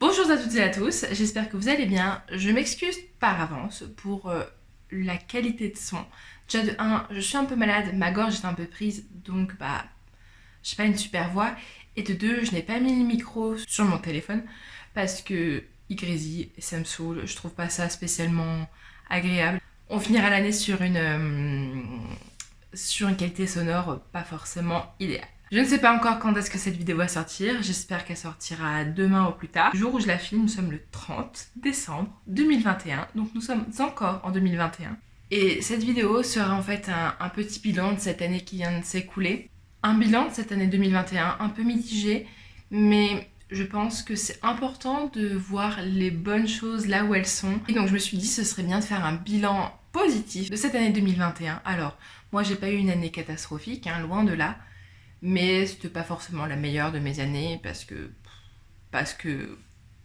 Bonjour à toutes et à tous, j'espère que vous allez bien. Je m'excuse par avance pour la qualité de son. Déjà de 1, je suis un peu malade, ma gorge est un peu prise, donc j'ai pas une super voix. Et de 2, je n'ai pas mis le micro sur mon téléphone parce que il grésille et ça me saoule. Je trouve pas ça spécialement agréable. On finira l'année sur une qualité sonore pas forcément idéale. Je ne sais pas encore quand est-ce que cette vidéo va sortir, j'espère qu'elle sortira demain au plus tard. Le jour où je la filme, nous sommes le 30 décembre 2021, donc nous sommes encore en 2021. Et cette vidéo sera en fait un petit bilan de cette année qui vient de s'écouler. Un bilan de cette année 2021 un peu mitigé, mais je pense que c'est important de voir les bonnes choses là où elles sont. Et donc je me suis dit ce serait bien de faire un bilan positif de cette année 2021. Alors, moi j'ai pas eu une année catastrophique, hein, loin de là, mais c'était pas forcément la meilleure de mes années parce que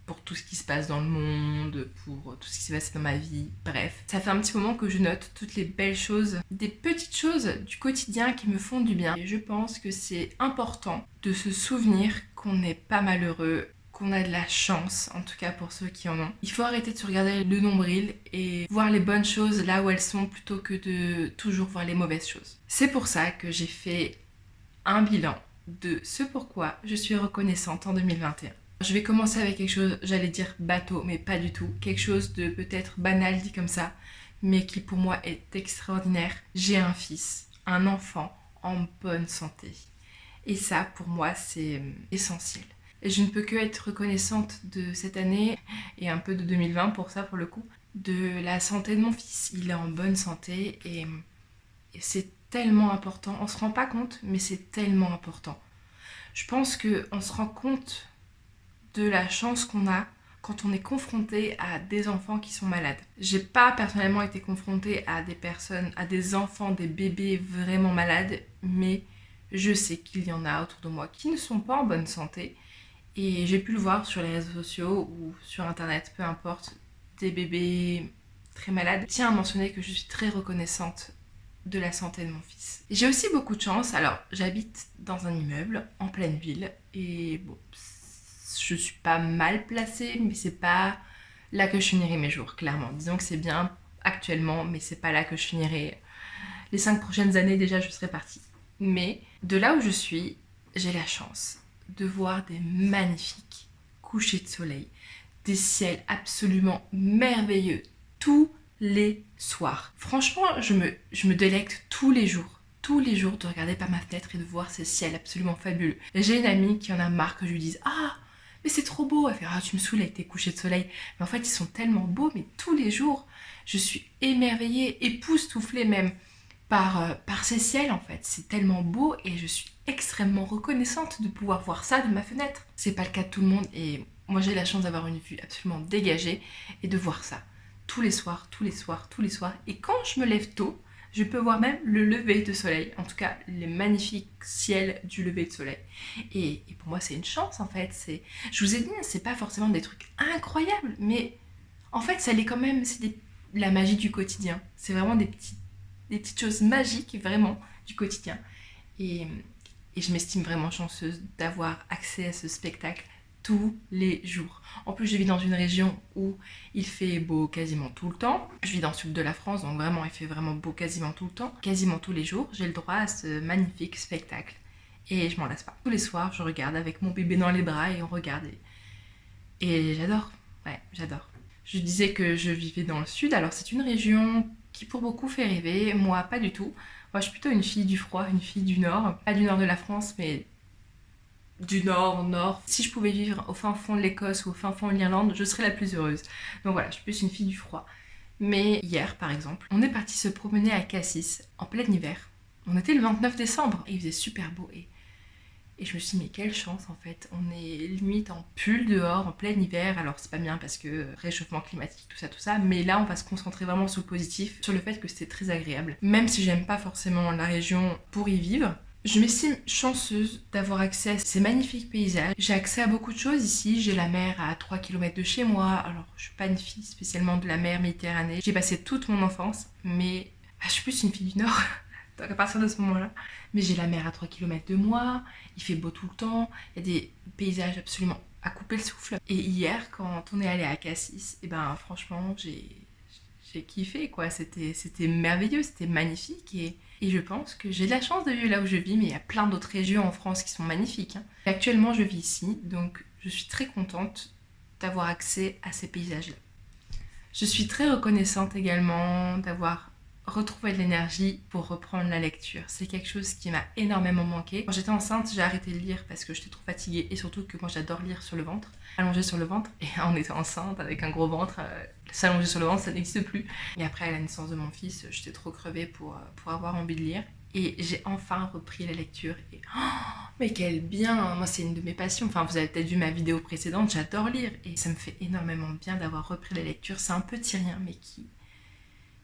pour tout ce qui se passe dans le monde, pour tout ce qui s'est passé dans ma vie, bref. Ça fait un petit moment que je note toutes les belles choses, des petites choses du quotidien qui me font du bien. Et je pense que c'est important de se souvenir qu'on n'est pas malheureux, qu'on a de la chance, en tout cas pour ceux qui en ont. Il faut arrêter de se regarder le nombril et voir les bonnes choses là où elles sont plutôt que de toujours voir les mauvaises choses. C'est pour ça que j'ai fait un bilan de ce pourquoi je suis reconnaissante en 2021. Je vais commencer avec quelque chose, j'allais dire bateau, mais pas du tout. Quelque chose de peut-être banal dit comme ça, mais qui pour moi est extraordinaire. J'ai un fils, un enfant en bonne santé. Et ça, pour moi, c'est essentiel. Et je ne peux que être reconnaissante de cette année et un peu de 2020 pour ça, pour le coup, de la santé de mon fils. Il est en bonne santé et c'est tellement important. On se rend pas compte, mais c'est tellement important. Je pense qu'on se rend compte de la chance qu'on a quand on est confronté à des enfants qui sont malades. J'ai pas personnellement été confrontée à des personnes, à des enfants, des bébés vraiment malades, mais je sais qu'il y en a autour de moi qui ne sont pas en bonne santé. Et j'ai pu le voir sur les réseaux sociaux ou sur internet, peu importe, des bébés très malades. Je tiens à mentionner que je suis très reconnaissante de la santé de mon fils. J'ai aussi beaucoup de chance, alors j'habite dans un immeuble en pleine ville et bon, je suis pas mal placée, mais c'est pas là que je finirai mes jours, clairement. Disons que c'est bien actuellement, mais c'est pas là que je finirai. Les 5 prochaines années déjà, je serai partie. Mais de là où je suis, j'ai la chance de voir des magnifiques couchers de soleil, des ciels absolument merveilleux tous les soirs. Franchement, je me délecte tous les jours de regarder par ma fenêtre et de voir ces ciels absolument fabuleux. J'ai une amie qui en a marre que je lui dise "Ah, mais c'est trop beau." Elle fait "Ah, tu me saoules avec tes couchers de soleil." Mais en fait, ils sont tellement beaux, mais tous les jours, je suis émerveillée, époustouflée même par ces ciels en fait. C'est tellement beau et je suis extrêmement reconnaissante de pouvoir voir ça de ma fenêtre. C'est pas le cas de tout le monde et moi j'ai la chance d'avoir une vue absolument dégagée et de voir ça tous les soirs, tous les soirs, tous les soirs. Et quand je me lève tôt, je peux voir même le lever de soleil, en tout cas les magnifiques ciels du lever de soleil. Et pour moi c'est une chance en fait. Je vous ai dit, c'est pas forcément des trucs incroyables, mais en fait ça l'est quand même, la magie du quotidien. C'est vraiment des petites choses magiques vraiment du quotidien. Et, et je m'estime vraiment chanceuse d'avoir accès à ce spectacle tous les jours. En plus, je vis dans une région où il fait beau quasiment tout le temps. Je vis dans le sud de la France, donc vraiment, il fait vraiment beau quasiment tout le temps. Quasiment tous les jours, j'ai le droit à ce magnifique spectacle. Et je m'en lasse pas. Tous les soirs, je regarde avec mon bébé dans les bras et on regarde. Et j'adore. Ouais, j'adore. Je disais que je vivais dans le sud, alors c'est une région qui pour beaucoup fait rêver, moi pas du tout. Moi je suis plutôt une fille du froid, une fille du nord. Pas du nord de la France, mais du nord, nord. Si je pouvais vivre au fin fond de l'Écosse ou au fin fond de l'Irlande, je serais la plus heureuse. Donc voilà, je suis plus une fille du froid. Mais hier, par exemple, on est parti se promener à Cassis en plein hiver. On était le 29 décembre et il faisait super beau. Et je me suis dit, mais quelle chance en fait, on est limite en pull dehors, en plein hiver, alors c'est pas bien parce que réchauffement climatique, tout ça, mais là on va se concentrer vraiment sur le positif, sur le fait que c'était très agréable. Même si j'aime pas forcément la région pour y vivre, je m'estime chanceuse d'avoir accès à ces magnifiques paysages. J'ai accès à beaucoup de choses ici, j'ai la mer à 3 km de chez moi, alors je suis pas une fille spécialement de la mer Méditerranée, j'ai passé toute mon enfance, mais je suis plus une fille du Nord. Donc à partir de ce moment-là, mais j'ai la mer à 3 km de moi, il fait beau tout le temps, il y a des paysages absolument à couper le souffle. Et hier, quand on est allé à Cassis, et ben franchement, j'ai kiffé quoi. C'était merveilleux, c'était magnifique et je pense que j'ai de la chance de vivre là où je vis, mais il y a plein d'autres régions en France qui sont magnifiques. Hein. Et actuellement, je vis ici, donc je suis très contente d'avoir accès à ces paysages-là. Je suis très reconnaissante également d'avoir retrouvé de l'énergie pour reprendre la lecture. C'est quelque chose qui m'a énormément manqué. Quand j'étais enceinte, j'ai arrêté de lire parce que j'étais trop fatiguée et surtout que moi j'adore lire sur le ventre, allongée sur le ventre. Et en étant enceinte avec un gros ventre, s'allonger sur le ventre, ça n'existe plus. Et après, à la naissance de mon fils, j'étais trop crevée pour avoir envie de lire. Et j'ai enfin repris la lecture et mais quel bien! Moi c'est une de mes passions, enfin vous avez peut-être vu ma vidéo précédente, j'adore lire et ça me fait énormément de bien d'avoir repris la lecture. C'est un petit rien mais qui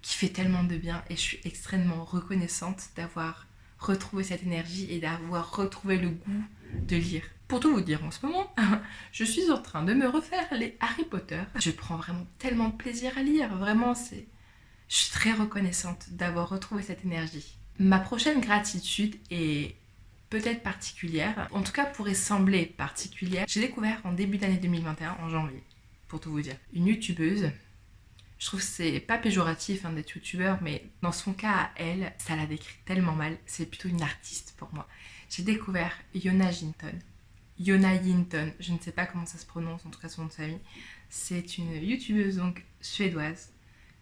fait tellement de bien et je suis extrêmement reconnaissante d'avoir retrouvé cette énergie et d'avoir retrouvé le goût de lire. Pour tout vous dire, en ce moment, je suis en train de me refaire les Harry Potter. Je prends vraiment tellement de plaisir à lire, vraiment c'est... Je suis très reconnaissante d'avoir retrouvé cette énergie. Ma prochaine gratitude est peut-être particulière, en tout cas pourrait sembler particulière. J'ai découvert en début d'année 2021, en janvier, pour tout vous dire, une youtubeuse. Je trouve que c'est pas péjoratif hein, d'être youtubeur, mais dans son cas à elle, ça la décrit tellement mal. C'est plutôt une artiste pour moi. J'ai découvert Yona Jinton. Yona Jinton, je ne sais pas comment ça se prononce, en tout cas son nom de famille. C'est une youtubeuse donc suédoise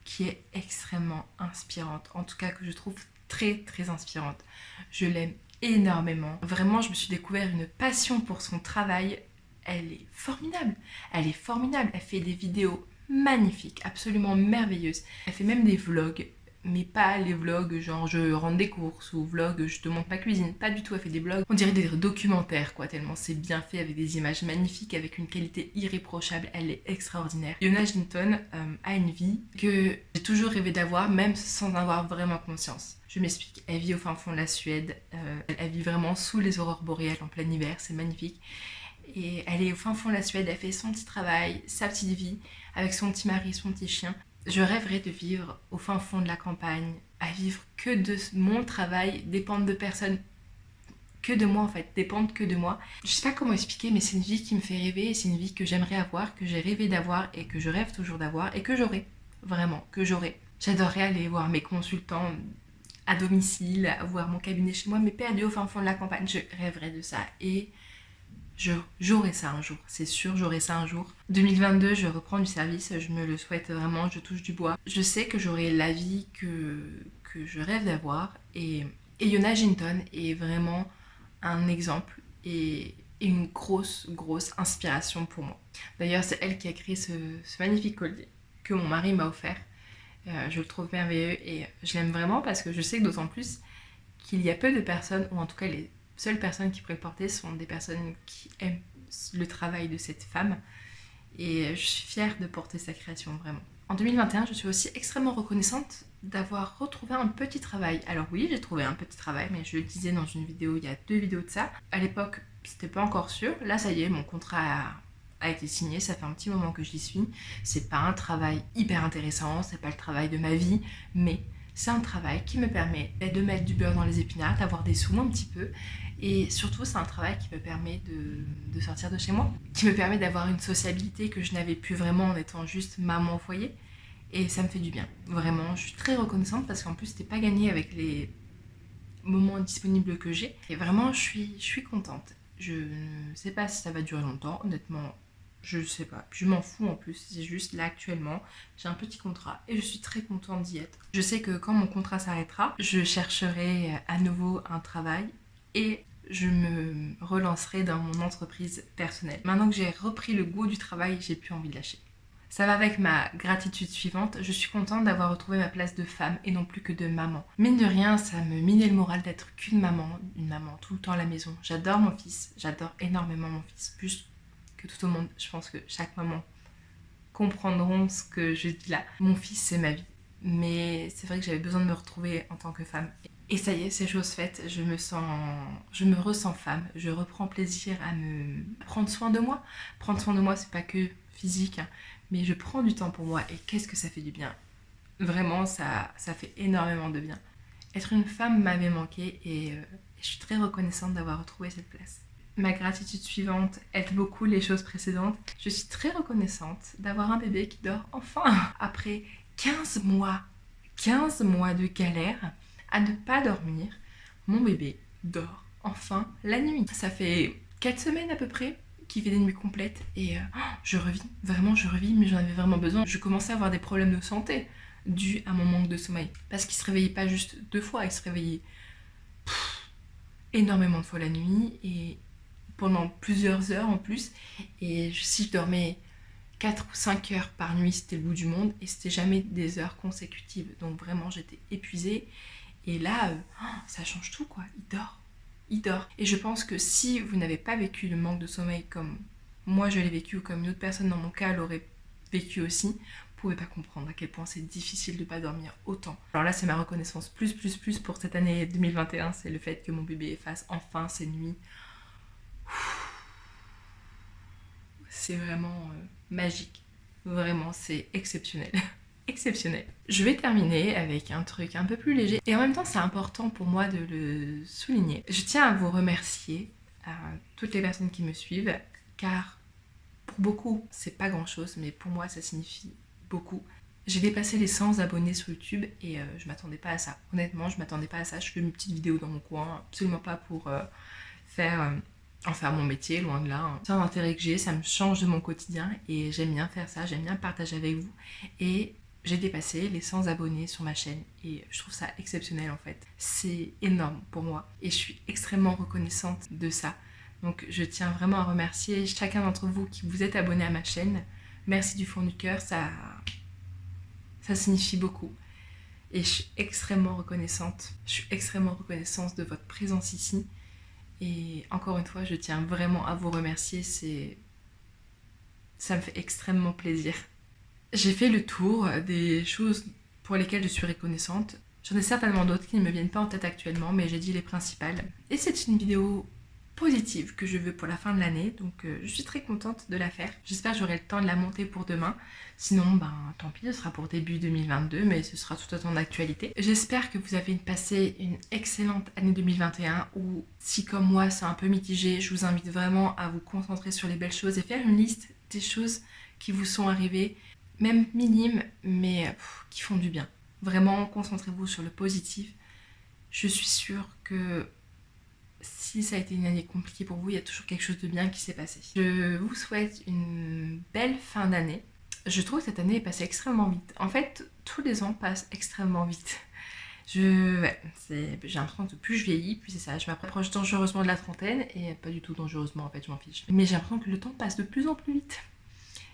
qui est extrêmement inspirante, en tout cas que je trouve très très inspirante. Je l'aime énormément. Vraiment, je me suis découvert une passion pour son travail. Elle est formidable. Elle est formidable. Elle fait des vidéos magnifiques, absolument merveilleuses. Elle fait même des vlogs, mais pas les vlogs genre je rentre des courses ou vlog je te montre ma cuisine. Pas du tout, elle fait des vlogs. On dirait des documentaires quoi, tellement c'est bien fait avec des images magnifiques, avec une qualité irréprochable. Elle est extraordinaire. Yona Jinton a une vie que j'ai toujours rêvé d'avoir, même sans en avoir vraiment conscience. Je m'explique, elle vit au fin fond de la Suède, elle vit vraiment sous les aurores boréales en plein hiver, c'est magnifique. Et elle est au fin fond de la Suède, elle fait son petit travail, sa petite vie, avec son petit mari, son petit chien. Je rêverais de vivre au fin fond de la campagne, à vivre que de mon travail, dépendre de personnes, que de moi en fait, dépendre que de moi. Je sais pas comment expliquer, mais c'est une vie qui me fait rêver, et c'est une vie que j'aimerais avoir, que j'ai rêvé d'avoir et que je rêve toujours d'avoir et que j'aurai, vraiment, que j'aurai. J'adorerais aller voir mes consultants à domicile, avoir mon cabinet chez moi, mais perdu au fin fond de la campagne. Je rêverais de ça et j'aurai ça un jour, c'est sûr, j'aurai ça un jour. 2022, je reprends du service, je me le souhaite vraiment, je touche du bois. Je sais que j'aurai la vie que je rêve d'avoir et Yona Jinton est vraiment un exemple et une grosse inspiration pour moi. D'ailleurs, c'est elle qui a créé ce magnifique collier que mon mari m'a offert. Je le trouve merveilleux et je l'aime vraiment parce que je sais que d'autant plus qu'il y a peu de personnes, ou en tout cas les seules personnes qui pourraient le porter sont des personnes qui aiment le travail de cette femme et je suis fière de porter sa création vraiment. En 2021, je suis aussi extrêmement reconnaissante d'avoir retrouvé un petit travail. Alors oui, j'ai trouvé un petit travail, mais je le disais dans une vidéo, il y a 2 vidéos de ça. À l'époque, c'était pas encore sûr. Là, ça y est, mon contrat a été signé, ça fait un petit moment que j'y suis. C'est pas un travail hyper intéressant, c'est pas le travail de ma vie, mais c'est un travail qui me permet de mettre du beurre dans les épinards, d'avoir des sous un petit peu. Et surtout, c'est un travail qui me permet de sortir de chez moi, qui me permet d'avoir une sociabilité que je n'avais plus vraiment en étant juste maman au foyer. Et ça me fait du bien. Vraiment, je suis très reconnaissante parce qu'en plus, c'était pas gagné avec les moments disponibles que j'ai. Et vraiment, je suis contente. Je ne sais pas si ça va durer longtemps, honnêtement. Je sais pas, je m'en fous en plus, c'est juste là actuellement, j'ai un petit contrat et je suis très contente d'y être. Je sais que quand mon contrat s'arrêtera, je chercherai à nouveau un travail et je me relancerai dans mon entreprise personnelle. Maintenant que j'ai repris le goût du travail, j'ai plus envie de lâcher. Ça va avec ma gratitude suivante, je suis contente d'avoir retrouvé ma place de femme et non plus que de maman. Mine de rien, ça me minait le moral d'être qu'une maman, une maman tout le temps à la maison. J'adore mon fils, j'adore énormément mon fils, plus que tout au monde. Je pense que chaque maman comprendront ce que je dis là. Mon fils, c'est ma vie. Mais c'est vrai que j'avais besoin de me retrouver en tant que femme. Et ça y est, c'est chose faite. Je me ressens femme. Je reprends plaisir à me prendre soin de moi. Prendre soin de moi, c'est pas que physique, hein, mais je prends du temps pour moi. Et qu'est-ce que ça fait du bien. Vraiment, ça fait énormément de bien. Être une femme m'avait manqué et je suis très reconnaissante d'avoir retrouvé cette place. Ma gratitude suivante aide beaucoup les choses précédentes. Je suis très reconnaissante d'avoir un bébé qui dort enfin. Après 15 mois de galère à ne pas dormir, mon bébé dort enfin la nuit. Ça fait 4 semaines à peu près qu'il fait des nuits complètes et je revis, vraiment je revis, mais j'en avais vraiment besoin. Je commençais à avoir des problèmes de santé dus à mon manque de sommeil. Parce qu'il se réveillait pas juste 2 fois, il se réveillait énormément de fois la nuit et pendant plusieurs heures en plus. Et si je dormais 4 ou 5 heures par nuit, c'était le bout du monde et c'était jamais des heures consécutives. Donc vraiment, j'étais épuisée. Et là, ça change tout quoi. Il dort. Et je pense que si vous n'avez pas vécu le manque de sommeil comme moi je l'ai vécu ou comme une autre personne dans mon cas l'aurait vécu aussi, vous pouvez pas comprendre à quel point c'est difficile de pas dormir autant. Alors là, c'est ma reconnaissance plus pour cette année 2021, c'est le fait que mon bébé fasse enfin ses nuits. C'est vraiment magique. Vraiment, c'est exceptionnel. Exceptionnel. Je vais terminer avec un truc un peu plus léger. Et en même temps, c'est important pour moi de le souligner. Je tiens à vous remercier, à toutes les personnes qui me suivent, car pour beaucoup, c'est pas grand-chose, mais pour moi, ça signifie beaucoup. J'ai dépassé les 100 abonnés sur YouTube et je m'attendais pas à ça. Honnêtement, je m'attendais pas à ça. Je fais une petite vidéo dans mon coin, absolument pas pour en faire mon métier, loin de là. Hein. C'est un intérêt que j'ai, ça me change de mon quotidien et j'aime bien faire ça, j'aime bien partager avec vous. Et j'ai dépassé les 100 abonnés sur ma chaîne et je trouve ça exceptionnel en fait. C'est énorme pour moi et je suis extrêmement reconnaissante de ça. Donc je tiens vraiment à remercier chacun d'entre vous qui vous êtes abonné à ma chaîne. Merci du fond du cœur, ça signifie beaucoup. Et je suis extrêmement reconnaissante. Je suis extrêmement reconnaissante de votre présence ici. Et encore une fois, je tiens vraiment à vous remercier. Ça me fait extrêmement plaisir. J'ai fait le tour des choses pour lesquelles je suis reconnaissante. J'en ai certainement d'autres qui ne me viennent pas en tête actuellement, mais j'ai dit les principales. Et c'est une vidéo positive que je veux pour la fin de l'année, donc je suis très contente de la faire. J'espère que j'aurai le temps de la monter pour demain. Sinon, tant pis, ce sera pour début 2022, mais ce sera tout autant d'actualité. J'espère que vous avez passé une excellente année 2021, ou si comme moi c'est un peu mitigé, je vous invite vraiment à vous concentrer sur les belles choses et faire une liste des choses qui vous sont arrivées, même minimes, mais qui font du bien. Vraiment, concentrez-vous sur le positif. Je suis sûre que si ça a été une année compliquée pour vous, il y a toujours quelque chose de bien qui s'est passé. Je vous souhaite une belle fin d'année. Je trouve que cette année est passée extrêmement vite. En fait, tous les ans passent extrêmement vite. J'ai l'impression que plus je vieillis, plus c'est ça. Je m'approche dangereusement de la trentaine, et pas du tout dangereusement en fait, je m'en fiche. Mais j'ai l'impression que le temps passe de plus en plus vite.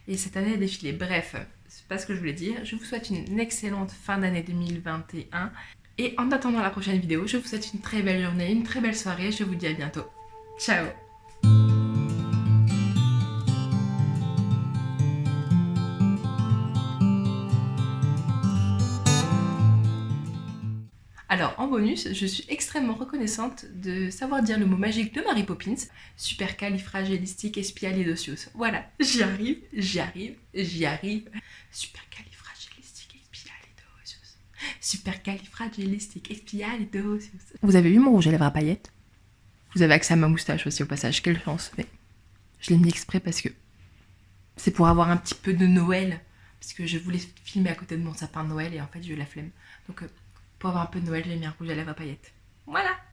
Et cette année a défilé. Bref, c'est pas ce que je voulais dire. Je vous souhaite une excellente fin d'année 2021. Et en attendant la prochaine vidéo, je vous souhaite une très belle journée, une très belle soirée. Je vous dis à bientôt. Ciao! Alors, en bonus, je suis extrêmement reconnaissante de savoir dire le mot magique de Mary Poppins, supercalifragilisticexpialidocious. Voilà, j'y arrive. Supercalifragilisticexpialidocious. Vous avez vu mon rouge à lèvres à paillettes? Vous avez accès à ma moustache aussi au passage, quelle chance. Mais je l'ai mis exprès parce que c'est pour avoir un petit peu de Noël. Parce que je voulais filmer à côté de mon sapin de Noël et en fait j'ai eu la flemme. Donc pour avoir un peu de Noël, j'ai mis un rouge à lèvres à paillettes. Voilà.